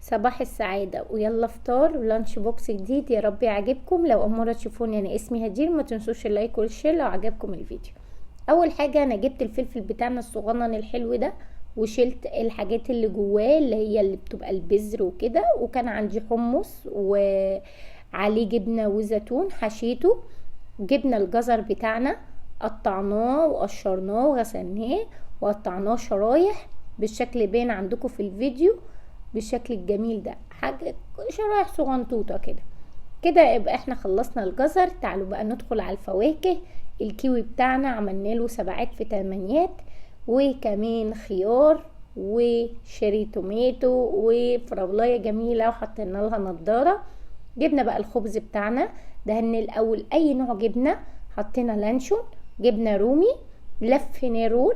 صباح السعادة ويلا فطار ولانش بوكس جديد، يا رب يعجبكم. لو اول مرة تشوفوني انا اسمي هدير، ما تنسوش اللايك والشير لو عجبكم الفيديو. اول حاجة انا جبت الفلفل بتاعنا الصغنن الحلو ده وشلت الحاجات اللي جواه اللي بتبقى البذر وكده، وكان عندي حمص وعليه جبنة وزيتون حشيته. جبنا الجزر بتاعنا قطعناه وقشرناه وغسلناه وقطعناه شرايح بالشكل اللي باين عندكم في الفيديو، بالشكل الجميل ده، حاجة شرايح صغنطوطة كده. كده يبقى احنا خلصنا الجزر. تعالوا بقى ندخل على الفواكه. الكيوي بتاعنا عملنا له 7 في 8، وكمان خيار وشيري توماتو وفراولايه جميله وحطينا لها نضاره. جبنا بقى الخبز بتاعنا، دهنا الاول اي نوع جبنه، حطينا لانشون، جبنه رومي، لفينا رول.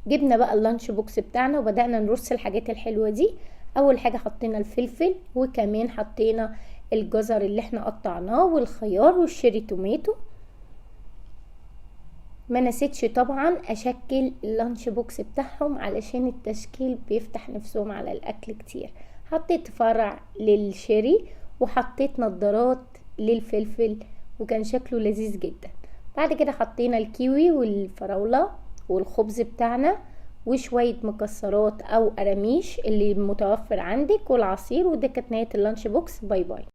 جبنا بقى اللانش بوكس بتاعنا وبدأنا نرص الحاجات الحلوة دي. اول حاجة حطينا الفلفل، وكمان حطينا الجزر اللي احنا قطعناه والخيار والشيري توماتو. ما نسيتش طبعا اشكل اللانش بوكس بتاعهم علشان التشكيل بيفتح نفسهم على الاكل كتير. حطيت فرع للشيري وحطيت نضارات للفلفل، وكان شكله لذيذ جدا. بعد كده حطينا الكيوي والفراولة والخبز بتاعنا وشوية مكسرات او قراميش اللي متوفر عندك والعصير. وده كانت نهاية اللانش بوكس. باي باي.